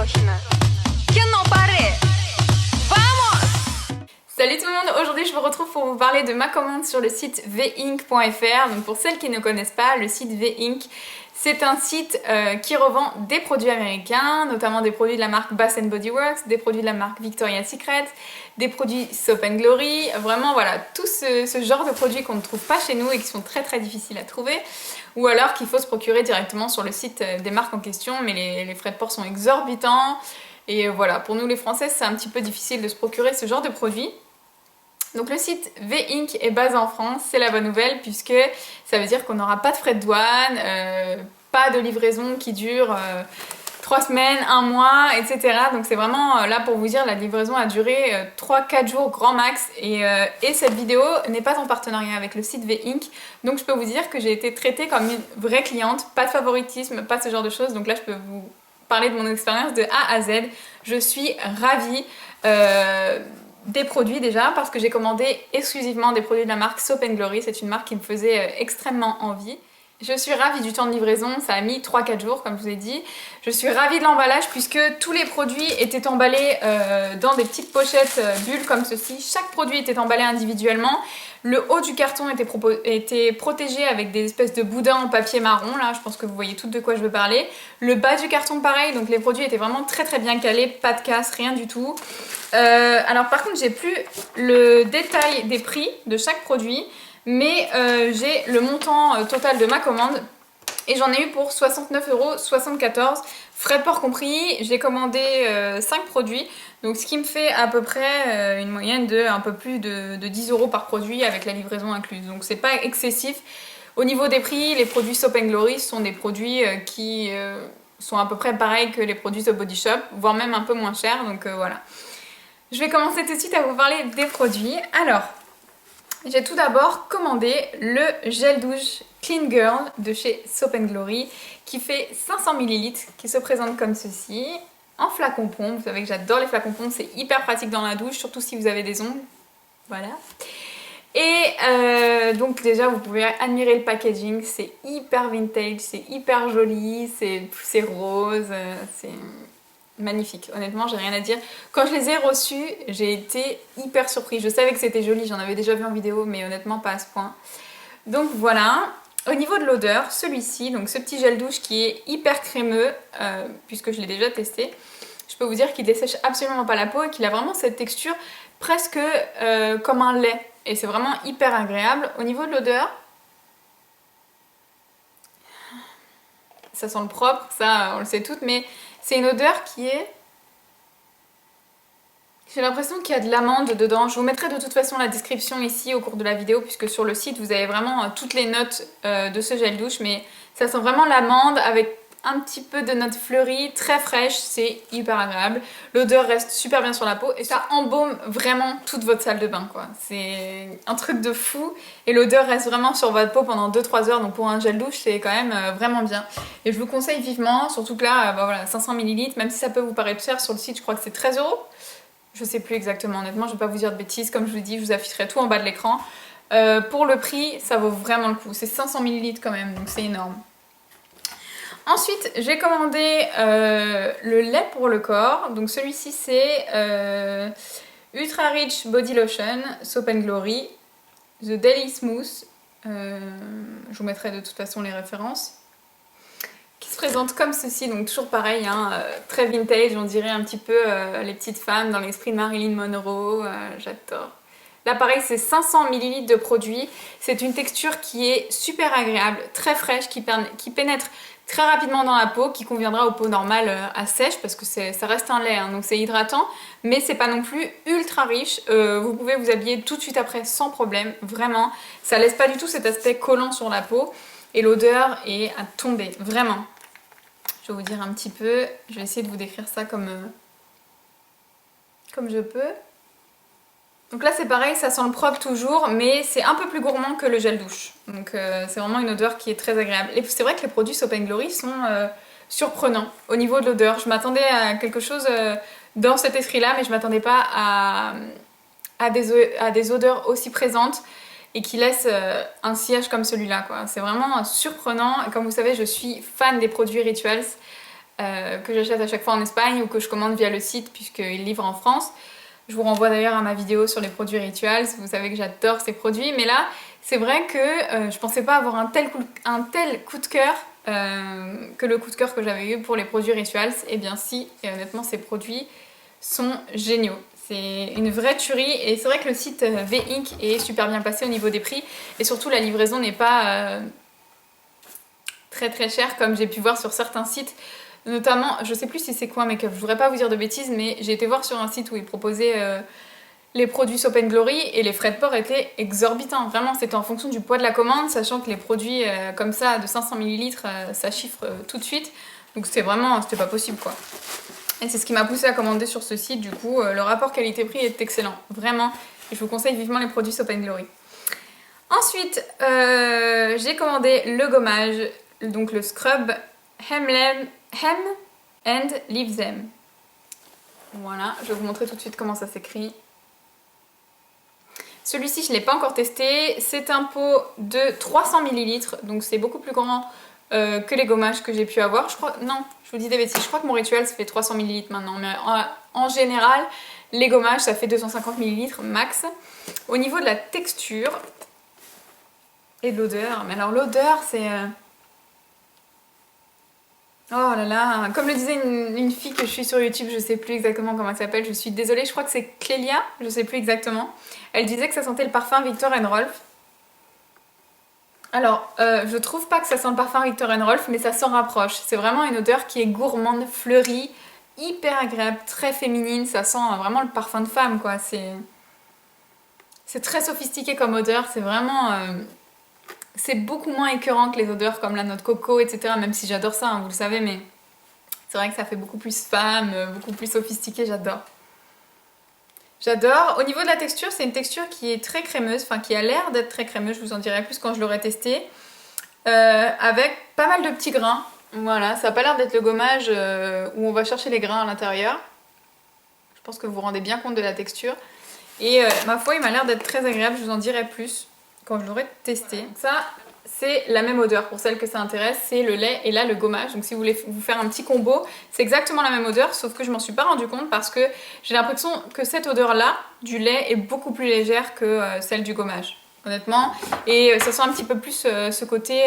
Hiroshima. ¿Quién no pare? Vamos! Salut tout le monde, aujourd'hui je vous retrouve pour vous parler de ma commande sur le site vinc.fr. Donc pour celles qui ne connaissent pas, le site vinc, c'est un site qui revend des produits américains, notamment des produits de la marque Bath Body Works, des produits de la marque Victoria's Secret, des produits Soap & Glory, vraiment voilà, tout ce genre de produits qu'on ne trouve pas chez nous et qui sont très très difficiles à trouver, ou alors qu'il faut se procurer directement sur le site des marques en question, mais les frais de port sont exorbitants, et voilà, pour nous les Français c'est un petit peu difficile de se procurer ce genre de produits. Donc le site vinc est basé en France, c'est la bonne nouvelle puisque ça veut dire qu'on n'aura pas de frais de douane, pas de livraison qui dure 3 semaines, 1 mois, etc. Donc c'est vraiment là pour vous dire, la livraison a duré 3-4 jours grand max et cette vidéo n'est pas en partenariat avec le site vinc. Donc je peux vous dire que j'ai été traitée comme une vraie cliente, pas de favoritisme, pas ce genre de choses. Donc là je peux vous parler de mon expérience de A à Z. Je suis ravie des produits déjà parce que j'ai commandé exclusivement des produits de la marque Soap & Glory, c'est une marque qui me faisait extrêmement envie. Je suis ravie du temps de livraison, ça a mis 3-4 jours comme je vous ai dit. Je suis ravie de l'emballage puisque tous les produits étaient emballés dans des petites pochettes bulles comme ceci. Chaque produit était emballé individuellement. Le haut du carton était protégé avec des espèces de boudins en papier marron, là je pense que vous voyez toutes de quoi je veux parler. Le bas du carton pareil, donc les produits étaient vraiment très très bien calés, pas de casse, rien du tout. Alors par contre j'ai plus le détail des prix de chaque produit, mais j'ai le montant total de ma commande et j'en ai eu pour 69,74 €, frais de port compris. J'ai commandé 5 produits, donc ce qui me fait à peu près une moyenne de un peu plus de 10 € par produit avec la livraison incluse, donc c'est pas excessif. Au niveau des prix, les produits Soap & Glory sont des produits qui sont à peu près pareils que les produits The Body Shop, voire même un peu moins chers, donc voilà. Je vais commencer tout de suite à vous parler des produits. Alors, j'ai tout d'abord commandé le gel douche Clean Girl de chez Soap & Glory qui fait 500 ml, qui se présente comme ceci, en flacon pompe. Vous savez que j'adore les flacons pompe, c'est hyper pratique dans la douche, surtout si vous avez des ongles. Voilà. Et donc déjà vous pouvez admirer le packaging, c'est hyper vintage, c'est hyper joli, c'est rose, c'est magnifique, honnêtement j'ai rien à dire. Quand je les ai reçus, j'ai été hyper surprise. Je savais que c'était joli, j'en avais déjà vu en vidéo, mais honnêtement pas à ce point. Donc voilà. Au niveau de l'odeur, celui-ci, donc ce petit gel douche qui est hyper crémeux, puisque je l'ai déjà testé, je peux vous dire qu'il dessèche absolument pas la peau et qu'il a vraiment cette texture presque comme un lait. Et c'est vraiment hyper agréable. Au niveau de l'odeur, ça sent le propre, ça on le sait toutes, mais c'est une odeur qui est... J'ai l'impression qu'il y a de l'amande dedans. Je vous mettrai de toute façon la description ici au cours de la vidéo, puisque sur le site vous avez vraiment toutes les notes de ce gel douche, mais ça sent vraiment l'amande avec un petit peu de notes fleuries, très fraîche, c'est hyper agréable. L'odeur reste super bien sur la peau et ça embaume vraiment toute votre salle de bain, quoi. C'est un truc de fou et l'odeur reste vraiment sur votre peau pendant 2-3 heures, donc pour un gel douche c'est quand même vraiment bien. Et je vous conseille vivement, surtout que là, bah voilà, 500 ml, même si ça peut vous paraître cher sur le site, je crois que c'est 13 €. Je sais plus exactement, honnêtement, je vais pas vous dire de bêtises, comme je vous dis, je vous afficherai tout en bas de l'écran. Pour le prix, ça vaut vraiment le coup, c'est 500 ml quand même, donc c'est énorme. Ensuite, j'ai commandé le lait pour le corps. Donc celui-ci, c'est Ultra Rich Body Lotion, Soap & Glory, The Daily Smooth. Je vous mettrai de toute façon les références. Qui se présente comme ceci, donc toujours pareil, hein, très vintage, on dirait un petit peu les petites femmes dans l'esprit de Marilyn Monroe. J'adore. Là pareil, c'est 500 ml de produit. C'est une texture qui est super agréable, très fraîche, qui pénètre très rapidement dans la peau, qui conviendra aux peaux normales à sèche parce que ça reste un lait, hein, donc c'est hydratant, mais c'est pas non plus ultra riche. Vous pouvez vous habiller tout de suite après sans problème, vraiment. Ça laisse pas du tout cet aspect collant sur la peau et l'odeur est à tomber, vraiment. Je vais vous dire un petit peu, je vais essayer de vous décrire ça comme je peux. Donc là c'est pareil, ça sent le propre toujours, mais c'est un peu plus gourmand que le gel douche. Donc c'est vraiment une odeur qui est très agréable. Et c'est vrai que les produits Soap & Glory sont surprenants au niveau de l'odeur. Je m'attendais à quelque chose dans cet esprit-là, mais je m'attendais pas à des odeurs aussi présentes et qui laissent un sillage comme celui-là, quoi. C'est vraiment surprenant. Et comme vous savez, je suis fan des produits Rituals. que j'achète à chaque fois en Espagne ou que je commande via le site puisqu'ils livrent en France. Je vous renvoie d'ailleurs à ma vidéo sur les produits Rituals, vous savez que j'adore ces produits, mais là c'est vrai que je pensais pas avoir un tel coup de cœur que le coup de cœur que j'avais eu pour les produits Rituals. Et bien si, et honnêtement ces produits sont géniaux. C'est une vraie tuerie et c'est vrai que le site V-Ink est super bien placé au niveau des prix et surtout la livraison n'est pas très très chère comme j'ai pu voir sur certains sites. Notamment, je sais plus si c'est quoi Makeup, je voudrais pas vous dire de bêtises, mais j'ai été voir sur un site où ils proposaient les produits Soap & Glory et les frais de port étaient exorbitants. Vraiment, c'était en fonction du poids de la commande, sachant que les produits comme ça de 500 ml, ça chiffre tout de suite. Donc c'était pas possible quoi. Et c'est ce qui m'a poussé à commander sur ce site. Du coup, le rapport qualité-prix est excellent, vraiment. Et je vous conseille vivement les produits Soap & Glory. Ensuite, j'ai commandé le gommage, donc le scrub Hem and Leave Them. Voilà, je vais vous montrer tout de suite comment ça s'écrit. Celui-ci, je ne l'ai pas encore testé. C'est un pot de 300 ml, donc c'est beaucoup plus grand que les gommages que j'ai pu avoir. Je crois, non, je vous dis des bêtises. Je crois que mon Ritual, ça fait 300 ml maintenant. Mais en général, les gommages, ça fait 250 ml max. Au niveau de la texture et de l'odeur, mais alors l'odeur, c'est... Oh là là, comme le disait une fille que je suis sur YouTube, je sais plus exactement comment elle s'appelle, je suis désolée, je crois que c'est Clélia, je sais plus exactement. Elle disait que ça sentait le parfum Viktor & Rolf. Alors, je trouve pas que ça sent le parfum Viktor & Rolf, mais ça s'en rapproche. C'est vraiment une odeur qui est gourmande, fleurie, hyper agréable, très féminine, ça sent vraiment le parfum de femme quoi. C'est très sophistiqué comme odeur, c'est vraiment... C'est beaucoup moins écœurant que les odeurs comme la noix de coco, etc. Même si j'adore ça, hein, vous le savez, mais c'est vrai que ça fait beaucoup plus femme, beaucoup plus sophistiqué, j'adore. J'adore. Au niveau de la texture, c'est une texture qui est très crémeuse, enfin qui a l'air d'être très crémeuse, je vous en dirai plus quand je l'aurai testé. Avec pas mal de petits grains. Voilà, ça n'a pas l'air d'être le gommage où on va chercher les grains à l'intérieur. Je pense que vous vous rendez bien compte de la texture. Et ma foi, il m'a l'air d'être très agréable, je vous en dirai plus quand je l'aurai testé. Donc ça, c'est la même odeur pour celles que ça intéresse, c'est le lait et là le gommage. Donc si vous voulez vous faire un petit combo, c'est exactement la même odeur, sauf que je m'en suis pas rendu compte parce que j'ai l'impression que cette odeur-là du lait est beaucoup plus légère que celle du gommage, honnêtement. Et ça sent un petit peu plus ce côté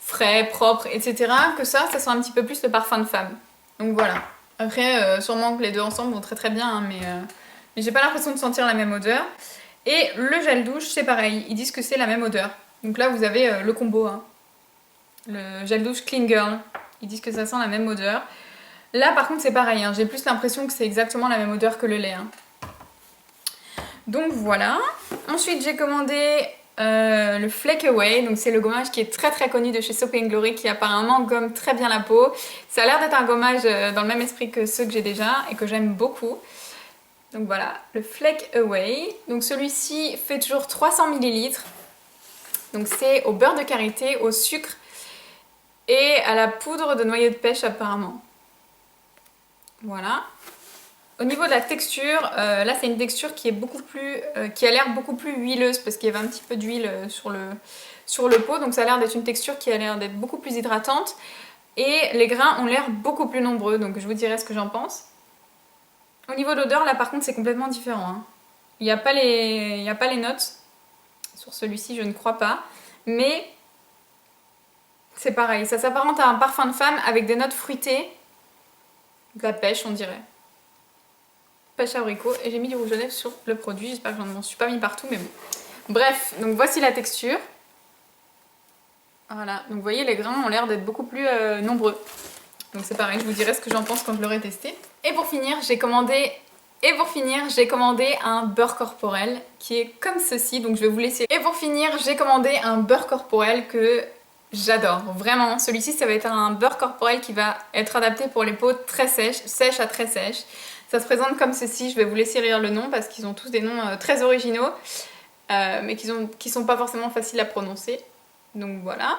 frais, propre, etc. que ça sent un petit peu plus le parfum de femme. Donc voilà. Après, sûrement que les deux ensemble vont très très bien, hein, mais j'ai pas l'impression de sentir la même odeur. Et le gel douche, c'est pareil, ils disent que c'est la même odeur. Donc là, vous avez le combo, hein. Le gel douche Clean Girl, ils disent que ça sent la même odeur. Là, par contre, c'est pareil, hein. J'ai plus l'impression que c'est exactement la même odeur que le lait. Hein. Donc voilà. Ensuite, j'ai commandé le Flake Away, donc c'est le gommage qui est très très connu de chez Soap & Glory, qui apparemment gomme très bien la peau. Ça a l'air d'être un gommage dans le même esprit que ceux que j'ai déjà et que j'aime beaucoup. Donc voilà, le Flake Away. Donc celui-ci fait toujours 300 ml. Donc c'est au beurre de karité, au sucre et à la poudre de noyau de pêche apparemment. Voilà. Au niveau de la texture, là c'est une texture qui est beaucoup plus, qui a l'air beaucoup plus huileuse parce qu'il y avait un petit peu d'huile sur le pot. Donc ça a l'air d'être une texture qui a l'air d'être beaucoup plus hydratante. Et les grains ont l'air beaucoup plus nombreux, donc je vous dirai ce que j'en pense. Au niveau de l'odeur, là par contre c'est complètement différent. Hein. Il n'y a pas les notes. Sur celui-ci je ne crois pas. Mais c'est pareil, ça s'apparente à un parfum de femme avec des notes fruitées. De la pêche on dirait. Pêche abricot. Et j'ai mis du rouge à lèvres sur le produit. J'espère que je n'en suis pas mis partout mais bon. Bref, donc voici la texture. Voilà, donc vous voyez les grains ont l'air d'être beaucoup plus nombreux. Donc c'est pareil, je vous dirai ce que j'en pense quand je l'aurai testé. Et pour finir, j'ai commandé un beurre corporel qui est comme ceci, donc je vais vous laisser. Et pour finir, j'ai commandé un beurre corporel que j'adore, vraiment. Celui-ci, ça va être un beurre corporel qui va être adapté pour les peaux très sèches à très sèches. Ça se présente comme ceci, je vais vous laisser lire le nom parce qu'ils ont tous des noms très originaux, mais qui sont pas forcément faciles à prononcer. Donc voilà.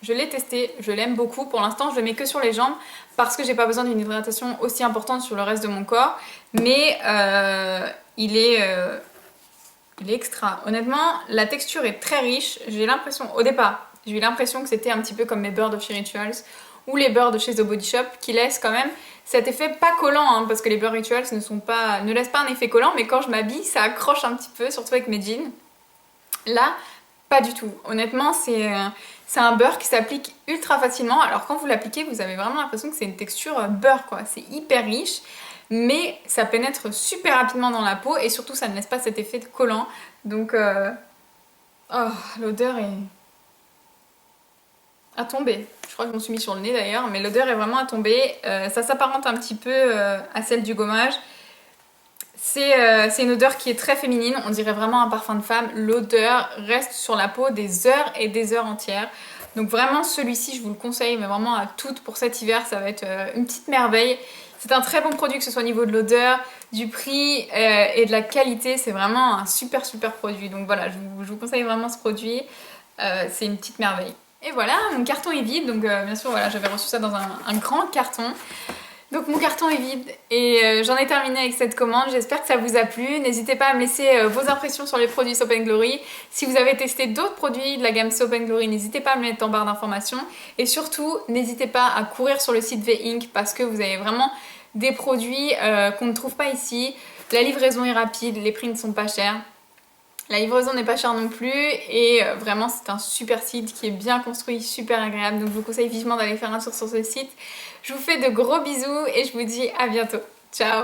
Je l'ai testé, je l'aime beaucoup. Pour l'instant, je le mets que sur les jambes parce que j'ai pas besoin d'une hydratation aussi importante sur le reste de mon corps. Mais il est extra. Honnêtement, la texture est très riche. J'ai l'impression, au départ, j'ai eu l'impression que c'était un petit peu comme mes beurres de chez Rituals ou les beurres de chez The Body Shop qui laissent quand même cet effet pas collant, hein, parce que les beurres Rituals ne laissent pas un effet collant, mais quand je m'habille, ça accroche un petit peu, surtout avec mes jeans. Là, pas du tout. Honnêtement, c'est un beurre qui s'applique ultra facilement. Alors quand vous l'appliquez, vous avez vraiment l'impression que c'est une texture beurre, quoi. C'est hyper riche, mais ça pénètre super rapidement dans la peau et surtout ça ne laisse pas cet effet de collant. Donc, oh, l'odeur est à tomber. Je crois que je m'en suis mis sur le nez d'ailleurs, mais l'odeur est vraiment à tomber. Ça s'apparente un petit peu à celle du gommage. C'est une odeur qui est très féminine, on dirait vraiment un parfum de femme. L'odeur reste sur la peau des heures et des heures entières. Donc vraiment celui-ci je vous le conseille, mais vraiment à toutes pour cet hiver, ça va être une petite merveille. C'est un très bon produit, que ce soit au niveau de l'odeur, du prix et de la qualité. C'est vraiment un super produit. Donc voilà, je vous conseille vraiment ce produit. C'est une petite merveille. Et voilà, mon carton est vide. Donc bien sûr, voilà, j'avais reçu ça dans un grand carton. Donc mon carton est vide et j'en ai terminé avec cette commande, j'espère que ça vous a plu. N'hésitez pas à me laisser vos impressions sur les produits Soap & Glory. Si vous avez testé d'autres produits de la gamme Soap & Glory, n'hésitez pas à me mettre en barre d'informations. Et surtout, n'hésitez pas à courir sur le site V-Ink parce que vous avez vraiment des produits qu'on ne trouve pas ici. La livraison est rapide, les prix ne sont pas chers. La livraison n'est pas chère non plus et vraiment c'est un super site qui est bien construit, super agréable. Donc je vous conseille vivement d'aller faire un tour sur ce site. Je vous fais de gros bisous et je vous dis à bientôt. Ciao!